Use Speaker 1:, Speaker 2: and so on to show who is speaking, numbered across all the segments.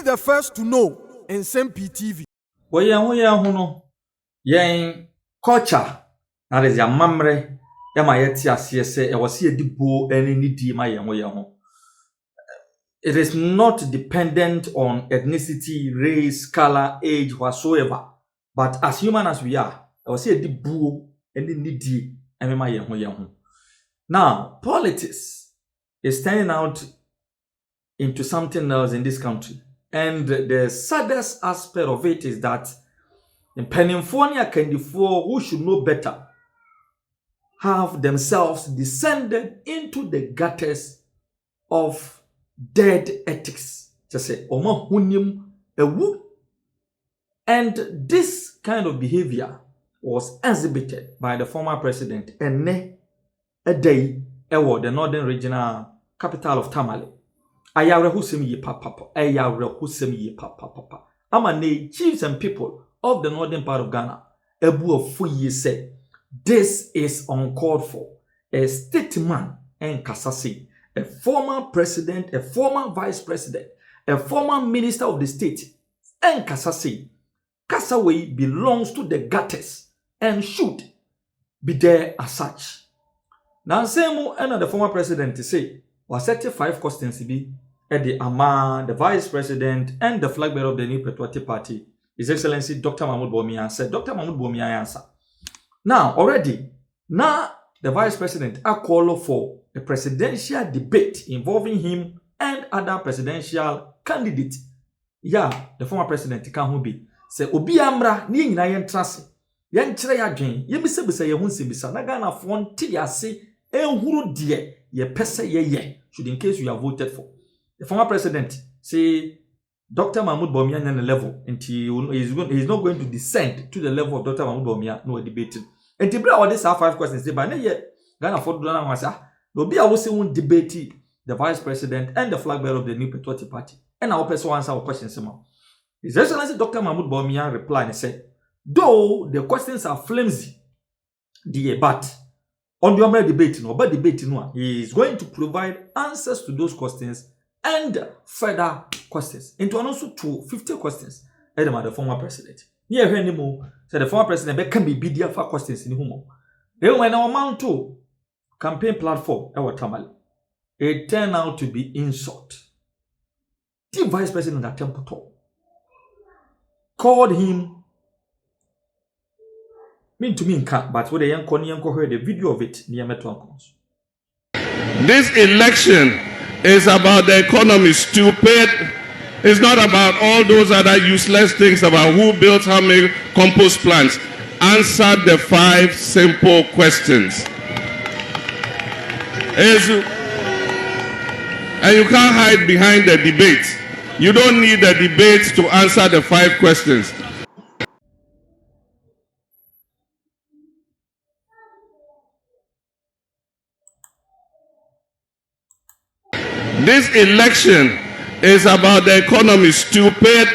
Speaker 1: the first to know Nsem-Pii TV.
Speaker 2: Woyen no yen culture that is ya mamre ya ma yeti ase se e wose edibo eni nidi ma yen ho. It is not dependent on ethnicity, race, color, age, whatsoever. But as human as we are, I was say the boo and the needy and my young. Now, politics is turning out into something else in this country. And the saddest aspect of it is that in Pennsylvania, who should know better, have themselves descended into the gutters of dead ethics. Just say, Oma hunim ewu. And this kind of behavior was exhibited by the former president Ene Edei Ewo, the northern regional capital of Tamale. Ayawre husem ye papa. Ayawre husem ye papa. Amane chiefs and people of the northern part of Ghana. Ebu of Fuyi said, this is uncalled for. A statesman and Kasasi, a former president, a former vice president, a former minister of the state, and Kasasi. Kasaway belongs to the gutters and should be there as such. Now, Nsemu and the former president say was 35 questions be at the Ama, the vice president, and the flag bearer of the New Patriotic Party, His Excellency Dr. Mahmoud Bawumia said. Dr. Mahmoud Bawumia answer. Now, already, the vice president are called for a presidential debate involving him and other presidential candidates. Yeah, the former president can be. Se obi amra ni nyina yen trase yen kire ya dwen ye bisebisa ye hunsebisa na Ghana fon ti ase ehuru de ye pese ye should in case you have voted for the former president say Dr. Mahmoud Bawumia na level until he's not going to descend to the level of Dr. Mahmoud Bawumia no debating and the all these 5 questions say by na ye Ghana for do na wan say obi a wo say won debate the vice president and the flag bearer of the New Patriotic Party and our person answer our questions sama. His Excellency Dr. Mahmoud Bawumia replied and said, though the questions are flimsy, but on the other debate, he is going to provide answers to those questions and further questions. Into also to 50 questions. The former president. Here anymore, said the former president can be BDF for questions in humo. Then when our amount to campaign platform, our Tamale, it turned out to be insult. The vice president at Temple called him mean to me but with the young Konyanko heard the video of it near Metro.
Speaker 3: This election is about the economy, stupid. It's not about all those other useless things about who built how many compost plants. Answer the 5 simple questions. And you can't hide behind the debate. You don't need the debate to answer the 5 questions. This election is about the economy, stupid.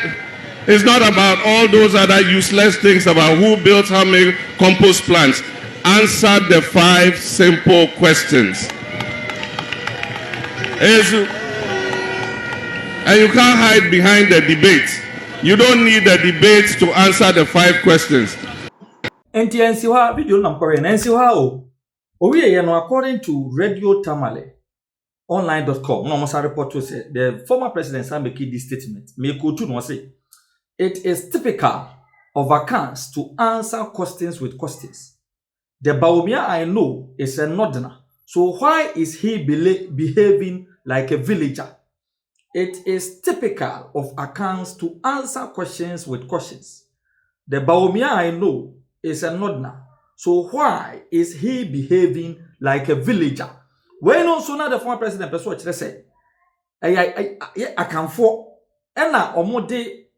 Speaker 3: It's not about all those other useless things about who built how many compost plants. Answer the 5 simple questions. And you can't hide behind the debate. You don't need the debate to answer the 5 questions.
Speaker 2: NTNCWA video number NCWA. According to Radio Tamale online.com, no must report to say the former president has made this statement. It is typical of accounts to answer questions with questions. The Bawumia I know is a northerner. So why is he behaving like a villager? It is typical of accounts to answer questions with questions. The Bawumia I know is a northerner. So why is he behaving like a villager? When also now the former president say, I can for ena omode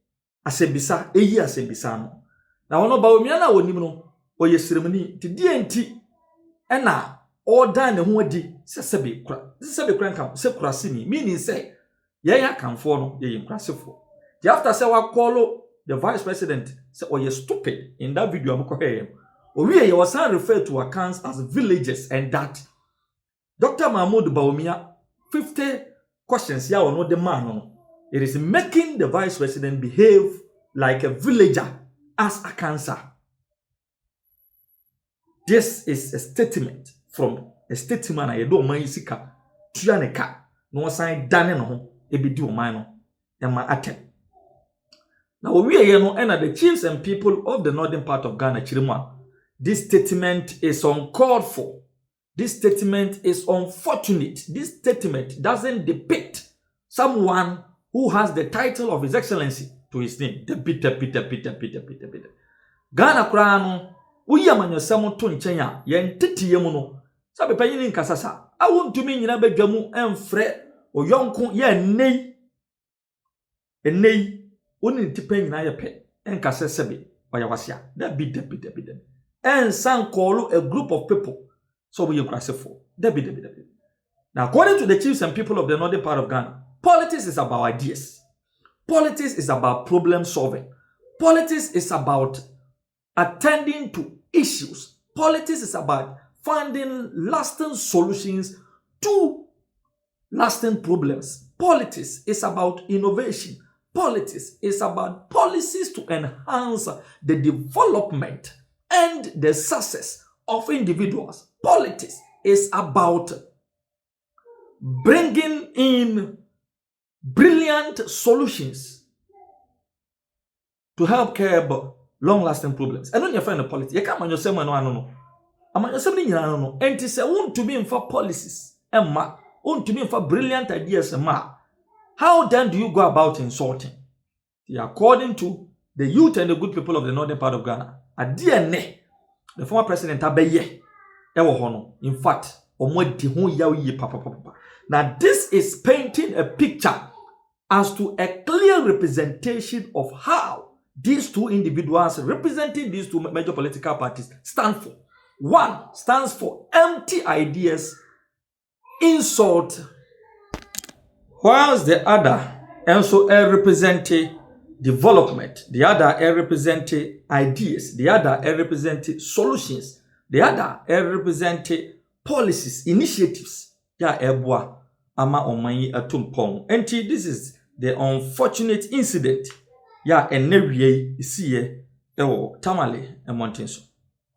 Speaker 2: asebisa eyi asebisa no. Na wono Bawumia na wonim no oyesiremni ti dienti ena order ne ho adi sesebe kura nka se kura sini meaning say yeah can for no ye impressive. After say we call the vice president say oh you stupid in that video amko here. Owie was referred to accounts as villages and that Dr. Mahmoud Bawumia 50 questions ya no the man no. It is making the vice president behave like a villager as a cancer. This is a statement from a statesman I do my sika tuaneka no sign dane no ebedi o man no e ma atem. Now we are here no and the chiefs and people of the northern part of Ghana Chirima. This statement is uncalled for. This statement is unfortunate. This statement doesn't depict someone who has the title of His Excellency to his name. The Peter. Ghana Krano, we are manusamo to Chenya, yen titi yemuno. Sabe paying Kasasa. I want to mean in Abejamu and Fred or Yonko, nay. A nay, only tipping in Ayape and Kasasabi, or Yawasia. That be the and some call a group of people. So we are for. Now, according to the chiefs and people of the northern part of Ghana, politics is about ideas. Politics is about problem solving. Politics is about attending to issues. Politics is about finding lasting solutions to lasting problems. Politics is about innovation. Politics is about policies to enhance the development and the success of individuals. Politics is about bringing in brilliant solutions to help curb long-lasting problems. And when you find a politics, you can't manage someone no. I manage something no. And to say want to be for policies, Emma, want to be for brilliant ideas, Emma. How then do you go about insulting? According to the youth and the good people of the northern part of Ghana, a DNA, the former president Abeye, in fact, now this is painting a picture as to a clear representation of how these two individuals representing these two major political parties stand for. One stands for empty ideas, insult, whilst the other also representing development, the other representing ideas, the other representing solutions, the other representing policies, initiatives. Ya ebwa ama omanyi atumpong. Enti, this is the unfortunate incident. Ya enewie isiye ewo tamale emontenso.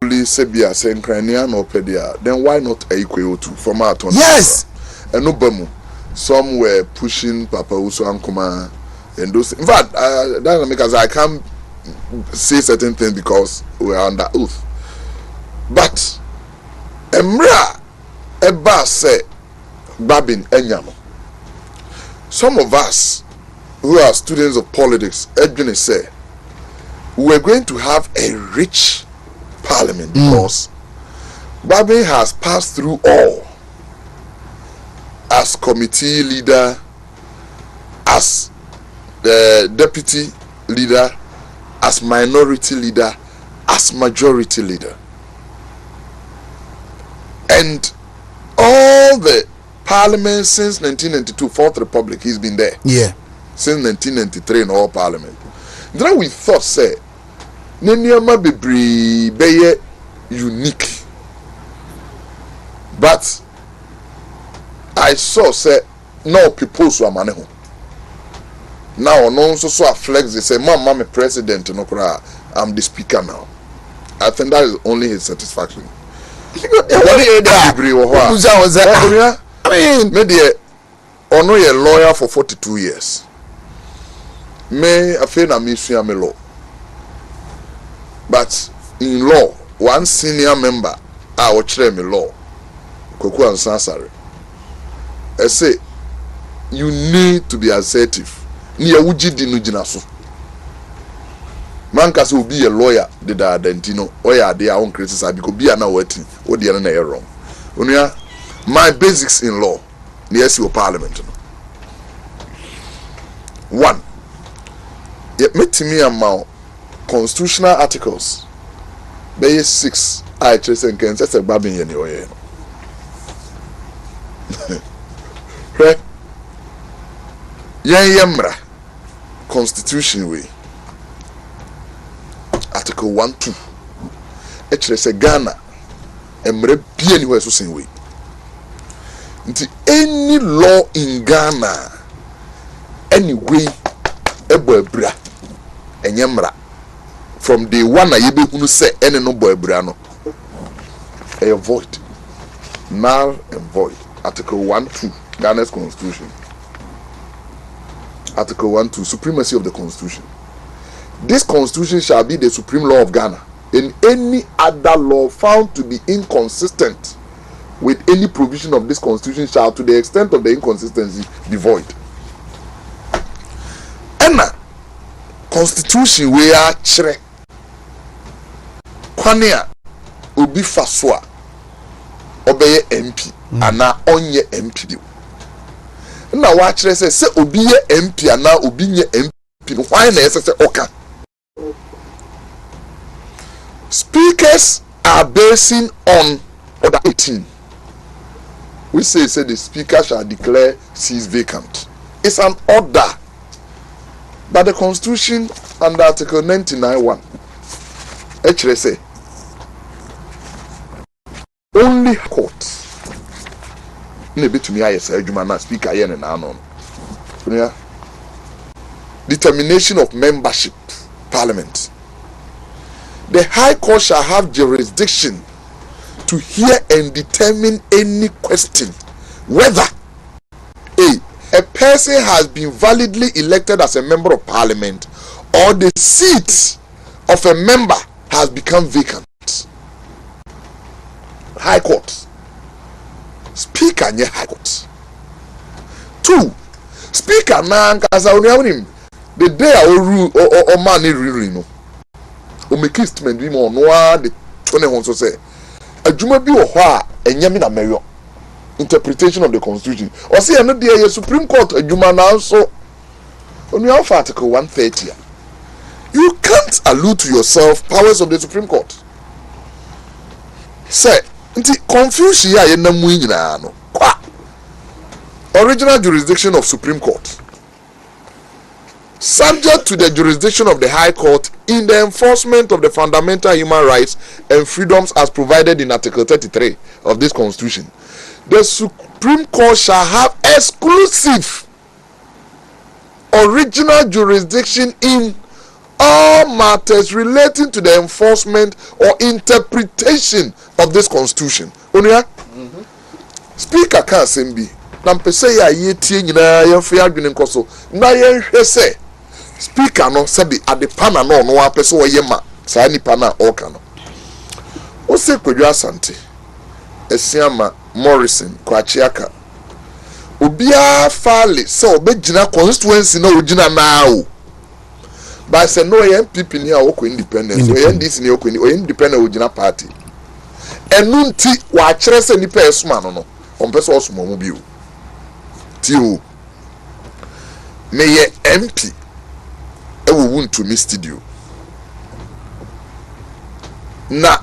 Speaker 4: Sebia senkrania no pedia. Then why not equal to from our turn?
Speaker 5: Yes.
Speaker 4: And no bemu. Some were pushing Papa Uso Ankuma and those. In fact, that's because I can't say certain things because we are under oath. But Emra Eba say Babin Enyamo. Some of us who are students of politics, Edwin say, we're going to have a rich parliament because Babin has passed through all. As committee leader, as the deputy leader, as minority leader, as majority leader. And all the parliament since 1992, Fourth Republic, he's been there.
Speaker 5: Yeah.
Speaker 4: Since 1993 in all parliament. Then we thought, say, Nenyama be unique. But I saw, say, no people so amaneho. Now, no so flex, they say, Mama, president, no, I'm the speaker now. I think that is only his satisfaction. I mean, maybe or no, a lawyer for 42 years. May I feel I'm a law. But in law, one senior member, I will train me law. Koku and Sansari. I say, you need to be assertive. Niya uji dinu jinasu. Man kasi will be a lawyer, the Dentino, or ya their own criticize because be an waiting, or the other wrong. Unia, my basics in law, the SEO Parliament. One, yet met me amount constitutional articles. Bay 6, I trace and can set a babbing anyway. Right? Yamra Constitution way. Article 1-2. Actually, say Ghana emre be anywhere so same way. Any law in Ghana anyway ebo abra enyemra from day one na yebehunu say ene no bo abra no a void null and void. Article 1-2 Ghana's Constitution. Article 1-2 Supremacy of the Constitution. This Constitution shall be the supreme law of Ghana, and any other law found to be inconsistent with any provision of this Constitution shall, to the extent of the inconsistency, be void. And Constitution we are chere kwania obi faswa obeye MP ana onye MP bi na wa chere se obi ye MP ana obi nye MP no why na yese oka. Speakers are basing on Order 18, which says the speaker shall declare seats vacant. It's an order, but the Constitution under Article 99(1) actually say only courts speaker determination of membership parliament. The High Court shall have jurisdiction to hear and determine any question whether a person has been validly elected as a member of parliament or the seat of a member has become vacant. High Court. Speaker nye High Court. 2. Speaker na nkasa onyawonim the day I rule or man rule no. O make statement bi mo no a de 20 hon so say adwuma bi wo ho a enyame na meyo interpretation of the Constitution. Or say no dey Supreme Court adwuma na so onu of Article 130. You can't allude to yourself powers of the Supreme Court. Say nti confusion ya na mu nyina no kwa original jurisdiction of Supreme Court subject to the jurisdiction of the High Court in the enforcement of the fundamental human rights and freedoms as provided in Article 33 of this Constitution. The Supreme Court shall have exclusive original jurisdiction in all matters relating to the enforcement or interpretation of this Constitution. Onia, Speaker can sembi. Na mpese ya yetie nyina ya fe adwene nkoso. Na ye hwe se Speaker no sebi adepana no no apese oyema saa nipa na oka no. O se Kwadwo Asante. Esiama Morrison Kwachiaka. Obia faale se obegina constituency na ogina na o. But say no MPP ni a woko independence. O NDC ni woko independent ogina party. Enu nti wa kire se nipa esuma no no. Ompese osuma mu bi o. Ti o. Me ye MP ewo wuntu mi studio. Na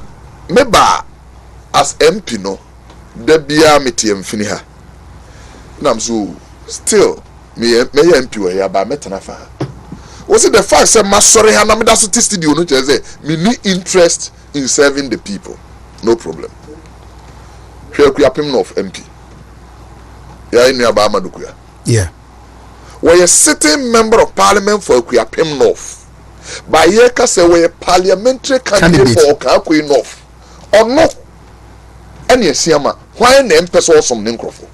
Speaker 4: meba as MP no da bia meti emfini ha. Na mso still me MP we ya ba metana fa. Was it the fact say masori ha na me da so studio no che say me need interest in serving the people. No problem. Hwe akuapem no of MP. Ya inu aba amadukuya.
Speaker 1: Yeah.
Speaker 4: We a sitting member of parliament for Akuapem North. By ye ka say we a parliamentary candidate for Okakui North. Or no? Any siama. Why na empese awesome ninkrofo?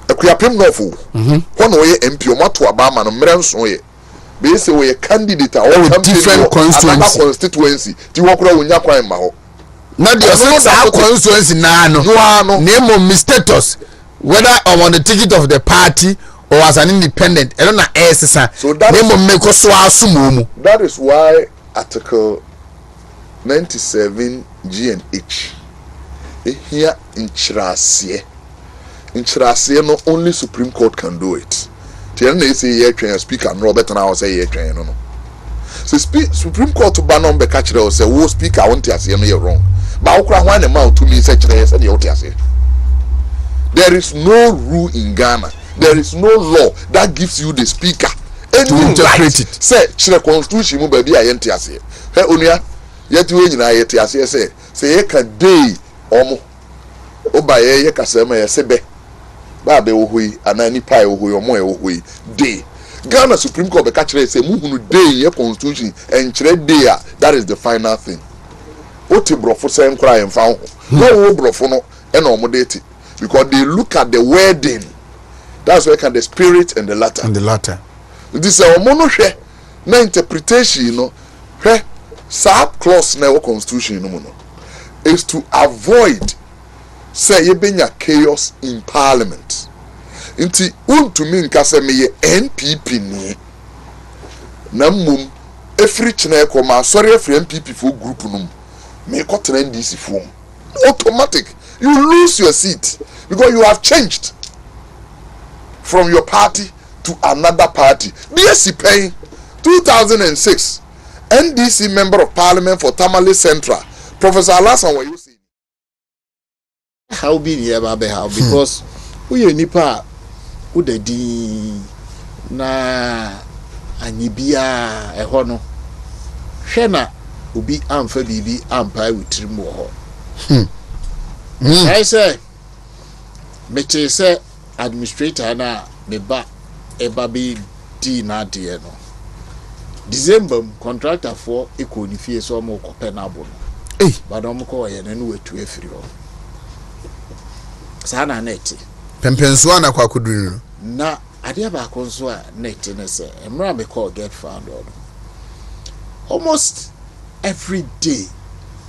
Speaker 4: Akuapem North. When we MP omato abama no mrenso ye. Be say we a candidate or
Speaker 1: different
Speaker 4: constituency. Ti wokura wonya kwan ma ho.
Speaker 1: Na the constituency na no. Name of status. Whether I'm on the ticket of the party or as an independent, I don't know. So
Speaker 4: that is why Article 97 G and H here in Chirasie no only Supreme Court can do it. They say here train speaker and Robert and I say here train no. So Supreme Court to ban on the catcher or say wo speaker I want to say no wrong. But okra one amount to me say say the say. There is no rule in Ghana. There is no law that gives you the speaker
Speaker 1: to interpret it.
Speaker 4: Say, the Constitution mu baby ayenti ase. He onia, yeti we nyina ayenti ase say ye ka dey omo. Oba ye kasema ye sebe. ba be ohui anani pai ohui omo e ohui day Ghana Supreme Court be catch say muhunu day in your constitution and chere day that is the final thing oti brofo say nkra en fa ho no brofo no e na omo date because they look at the wording. That's where can the spirit and the latter. This is omo no hwe na interpretation no hwe sub clause na our constitution no no is to avoid say yebenya chaos in parliament. Inti untumi nka se meye NPP ni na mum efri chine ko ma sorry efri NPP for group no me ko trend this form automatic you lose your seat because you have changed from your party to another party. DSC paying 2006 NDC member of parliament for Tamale Central Professor Alasan what you say
Speaker 5: how be here babe how because we nipa udedi na anyibia eho no hwe na obi amfa bibi ampa witrim wo ho I say me say administrator na me ba eba be di na de no December contractor for ekonifie so mo ko penable no but am ko ye na no wetu afiri ho sana neti
Speaker 1: pempenso na kwa kuduru
Speaker 5: na ade ba ko nso a neti ne se emra me call get found on almost every day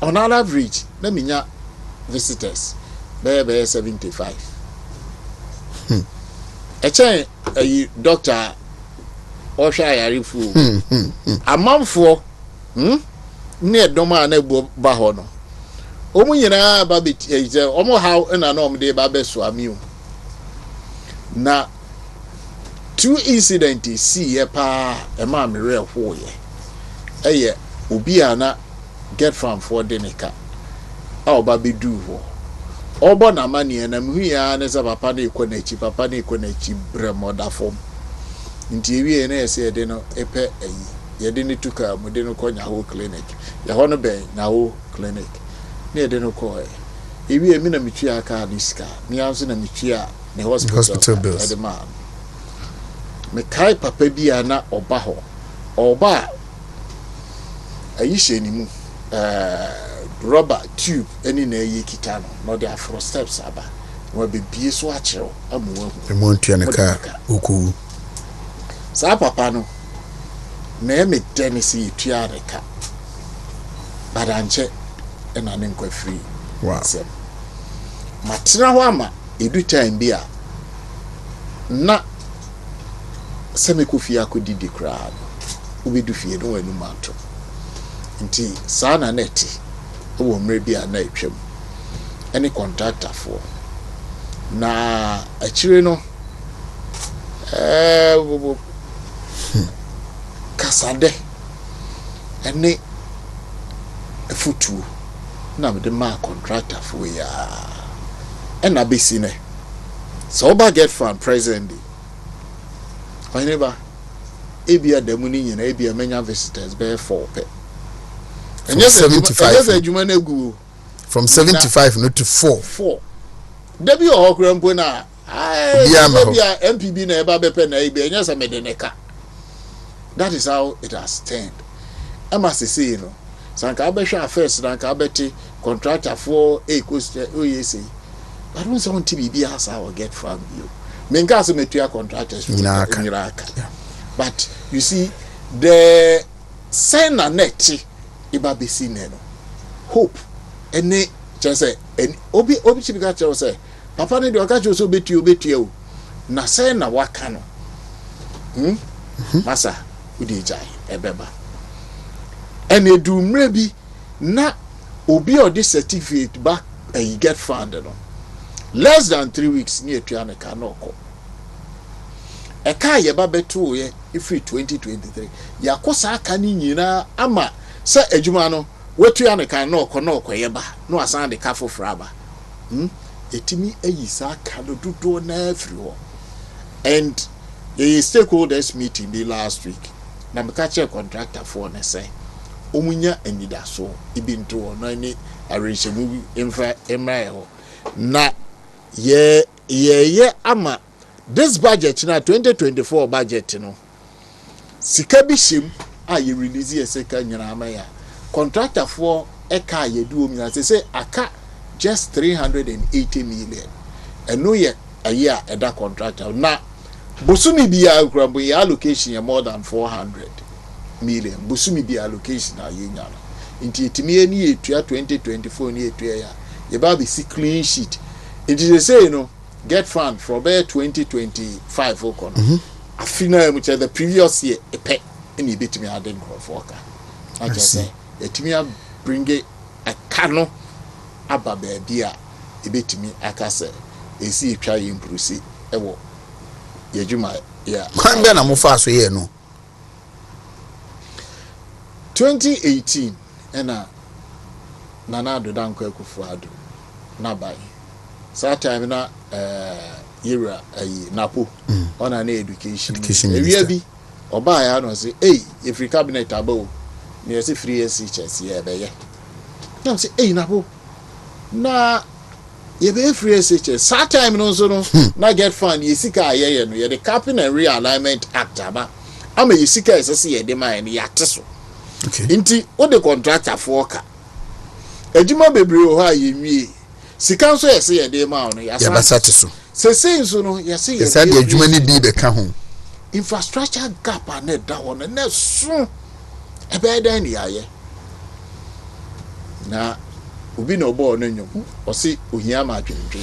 Speaker 5: on average na minya visitors be 75 echen ayi doctor osha yarifu amamfo ne doma na egbo ba ho no omu nyina ba be eje omo how na na omde ba be so amiu na two incidents see ye pa e ma me re ho ye eye obi ana get from for denika a oba be do ho obo na mani na mhu ya ne za papa na ekonachi bremoda form nti ewie na ese de no epe ayi ye de ne tuka mu de no konya ho clinic ye ho no ben na ho clinic ne de no ko ewie mi na mitwi aka diska mi anso na mitwi a ne hospital bills man me kai papa bi ana oba ho oba ayi sheni mu rubber tube any na yi kita no the afro steps aba we be bie so a kire amu ahu
Speaker 1: e mo ntua ne ka oku
Speaker 5: sa papa no na me tenisi tua ne ka badanche e na ne nkwa free
Speaker 1: wow
Speaker 5: matira ho ama edu time bia na seme ko fie akodidi kra obedu fie no wanu mato nti sana neti wo mre bia na etwem any contractor for na achire no kasade ene efutu na me de ma contractor for ya ena besi ne so ba get from present day neighbor ebia demuni nyina ebia menya visitors be 4 pe and yes 75
Speaker 1: from 75 not to 4
Speaker 5: debi o okrampo na ebia MPB na eba be pe na ebia yes medeneka that is how it has turned ama sese you know sanka abehwa first na ka abeti contractor for a cost oyese I don't want to be as I will get from you menga se metua contractors yeah. But you see the sena net iba besi ne no hope ene chese en obi chibika che say papa ne de oka che so betu o na sena waka no masa udi jai ebeba ene du mre bi na obi o this certificate back and you get found no less than 3 weeks near Tiana Kanoko. A car ye babetu ye if 2023. Yakosa kanina ama sa ejumano wetuana kanoko no yeba no asan de kafo fraba. Etimi eyisa kano dudo na everywhere. And the stakeholders meeting the last week. Na mekache contractor for ne say omunya enida so ibinto no ni arrange mu infra emra na ye ye ama this budget na 2024 budget no sika bi shim a ye release ye sika nyina ama ya contractor for eka ye du omina say aka just 380 million eno ye aye a eda contractor na busumi bia krambo ye allocation ye more than 400 million busumi bia allocation na ye nyana nti etimi eni etua 2024 ni etua ya ye ba be see clean sheet it is say you know get fund from 2025 okon afina mu the previous year epe eni betimi ade nkrofo ka I just say etimi bring a kano aba baabi a ebetimi akase esi etwa ye imprusi ewo ye djuma ya
Speaker 1: kwan be na mo fa so ye no
Speaker 5: 2018 ena nana do danko akufu ado na bai sa time na yera napo ona na education area bi oba ya no say if you cabinet abo me say free SHS ye be ye na say napo na ye be free SHS sa time no so no na get fund ye sika ye no ye the capping and realignment act aba ama ye sika esese ye de man ya teso
Speaker 1: okay
Speaker 5: inti o de contractor for ka ejuma bebre o ha ye nwie sika nso yese ye de ma no ya
Speaker 1: basate so
Speaker 5: sese nso no yese ye
Speaker 1: yesa de ejuma ni bi be ka ho
Speaker 5: infrastructure gap and da ho na so e be dan ni aye na obi no bo no nyom o si ohia ma adwendwe